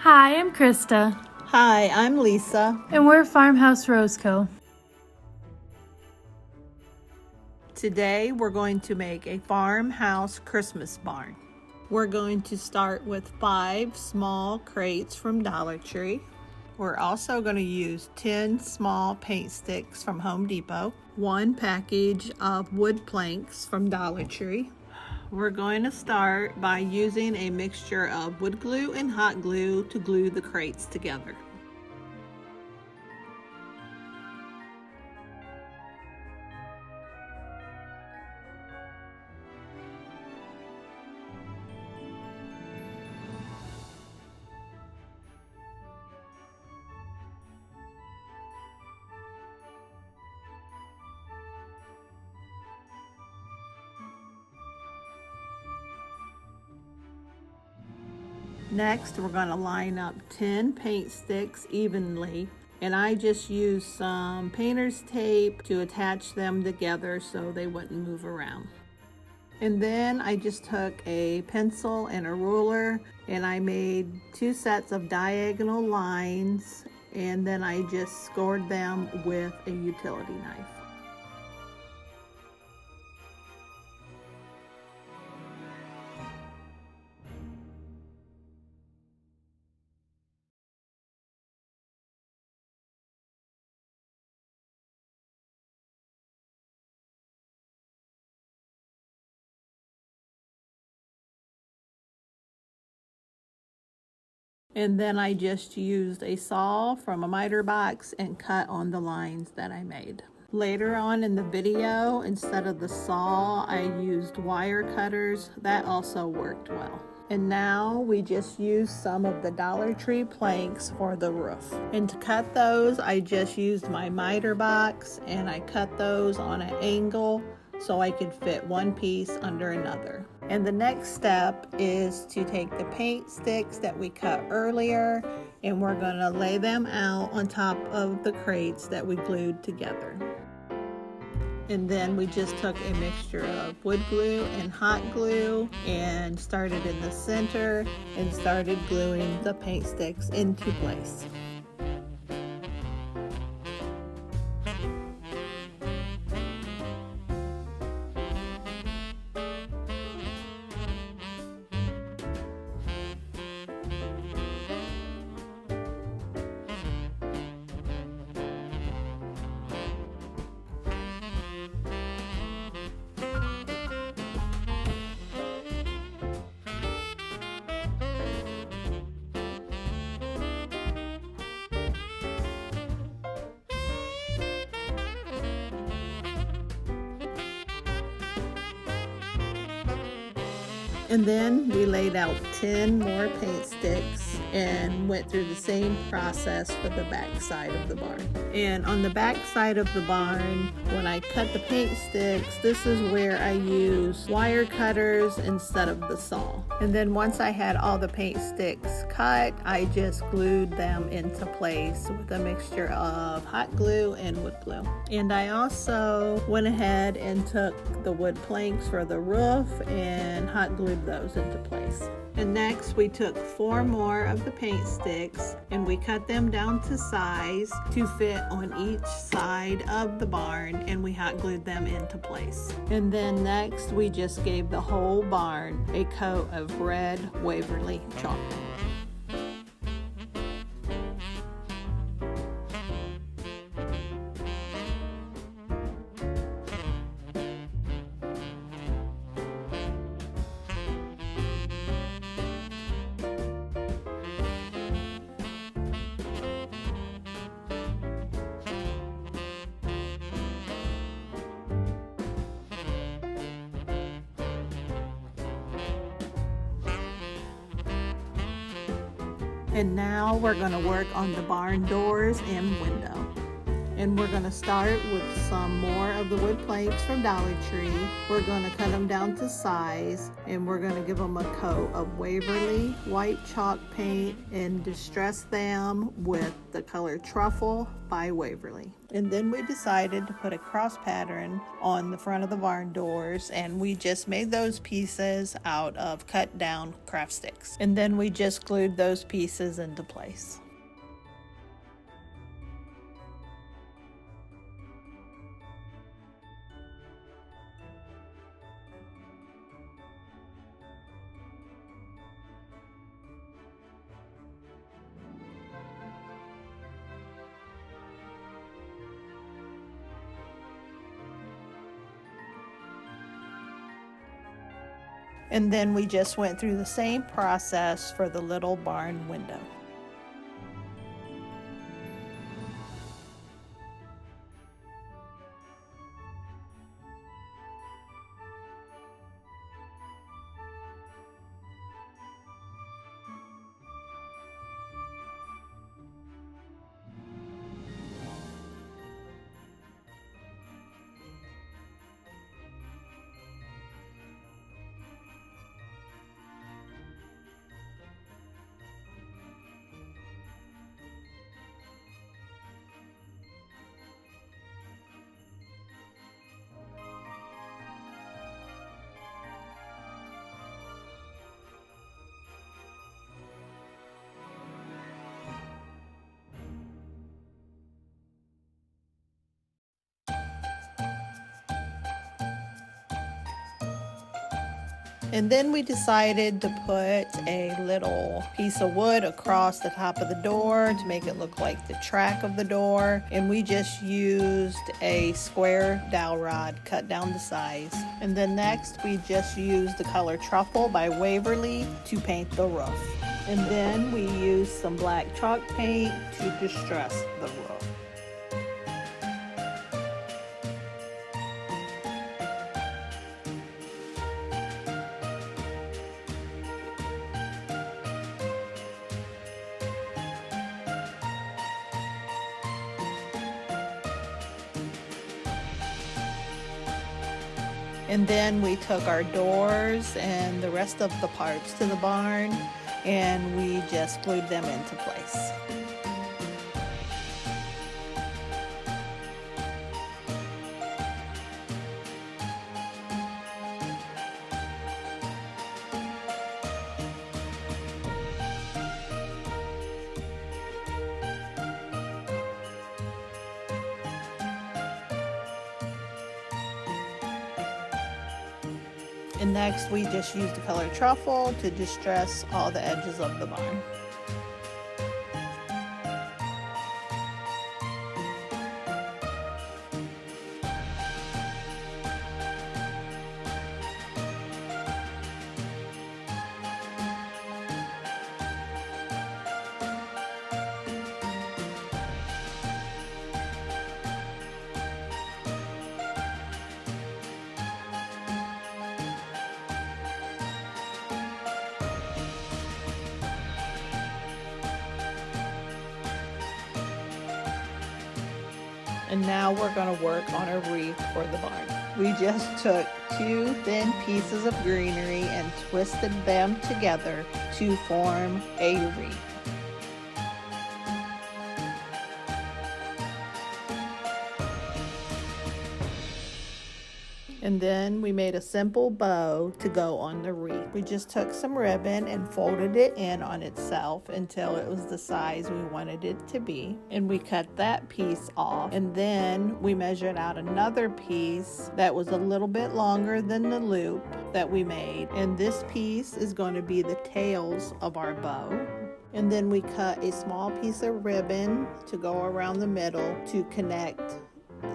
Hi, I'm Krista, Hi, I'm Lisa. and we're Farmhouse Roseco. Today we're going to make a farmhouse Christmas barn. We're going to start with 5 small crates from Dollar Tree. We're also going to use 10 small paint sticks from Home Depot, 1 package of wood planks from Dollar Tree. We're going to start by using a mixture of wood glue and hot glue to glue the crates together. Next, we're going to line up 10 paint sticks evenly, and I just used some painter's tape to attach them together so they wouldn't move around. And then I just took a pencil and a ruler and I made 2 sets of diagonal lines, and then I just scored them with a utility knife. And then I just used a saw from a miter box and cut on the lines that I made. Later on in the video, instead of the saw, I used wire cutters. That also worked well. And now we just use some of the Dollar Tree planks for the roof. And to cut those, I just used my miter box and I cut those on an angle so I could fit one piece under another. And the next step is to take the paint sticks that we cut earlier and we're going to lay them out on top of the crates that we glued together. And then we just took a mixture of wood glue and hot glue and started in the center and started gluing the paint sticks into place. And then we laid out 10 more paint sticks and went through the same process for the back side of the barn. And on the back side of the barn, when I cut the paint sticks, this is where I use wire cutters instead of the saw. And then once I had all the paint sticks cut, I just glued them into place with a mixture of hot glue and wood glue. And I also went ahead and took the wood planks for the roof and hot glued those into place. And next we took 4 more of the paint sticks and we cut them down to size to fit on each side of the barn, and we hot glued them into place. And then next we just gave the whole barn a coat of red Waverly chalk. And now we're going to work on the barn doors and window. And we're going to start with some more of the wood planks from Dollar Tree. We're going to cut them down to size, and we're going to give them a coat of Waverly white chalk paint and distress them with the color Truffle by Waverly. And then we decided to put a cross pattern on the front of the barn doors, and we just made those pieces out of cut down craft sticks. And then we just glued those pieces into place. And then we just went through the same process for the little barn window. And then we decided to put a little piece of wood across the top of the door to make it look like the track of the door. And we just used a square dowel rod cut down to size. And then next we just used the color Truffle by Waverly to paint the roof. And then we used some black chalk paint to distress the roof. And then we took our doors and the rest of the parts to the barn, and we just glued them into place. And next we just used the color Truffle to distress all the edges of the barn. And now we're going to work on a wreath for the barn. We just took 2 thin pieces of greenery and twisted them together to form a wreath. And then we made a simple bow to go on the wreath. We just took some ribbon and folded it in on itself until it was the size we wanted it to be. And we cut that piece off. And then we measured out another piece that was a little bit longer than the loop that we made. And this piece is going to be the tails of our bow. And then we cut a small piece of ribbon to go around the middle to connect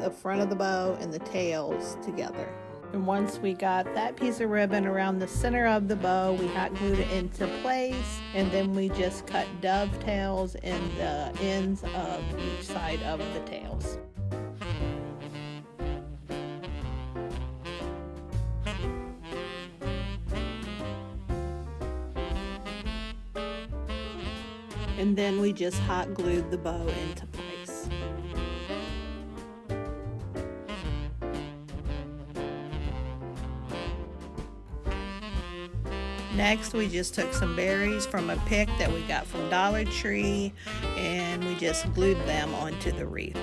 the front of the bow and the tails together. And once we got that piece of ribbon around the center of the bow, we hot glued it into place, and then we just cut dovetails in the ends of each side of the tails. And then we just hot glued the bow into place. Next, we just took some berries from a pick that we got from Dollar Tree, and we just glued them onto the wreath.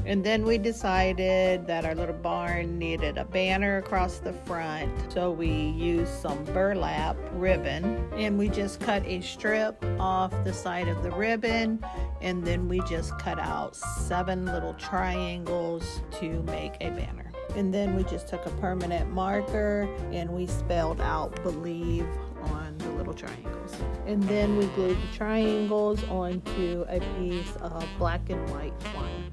And then we decided that our little barn needed a banner across the front. So we used some burlap ribbon, and we just cut a strip off the side of the ribbon, and then we just cut out 7 little triangles to make a banner. And then we just took a permanent marker and we spelled out "believe" on the little triangles. And then we glued the triangles onto a piece of black and white twine.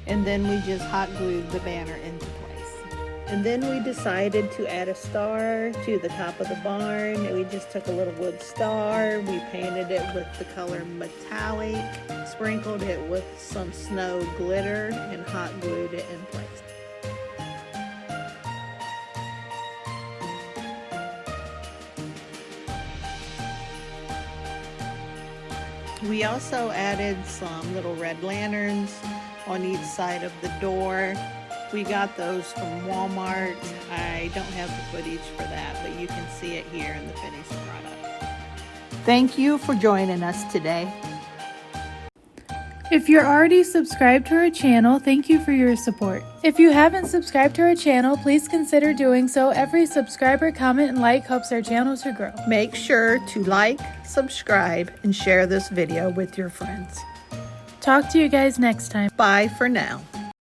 And then we just hot glued the banner into place. And then we decided to add a star to the top of the barn. We just took a little wood star, we painted it with the color metallic, sprinkled it with some snow glitter, and hot glued it in place. We also added some little red lanterns on each side of the door. We got those from Walmart. I don't have the footage for that, but you can see it here in the finished product. Thank you for joining us today. If you're already subscribed to our channel, thank you for your support. If you haven't subscribed to our channel, please consider doing so. Every subscriber, comment, and like helps our channel to grow. Make sure to like, subscribe, and share this video with your friends. Talk to you guys next time. Bye for now.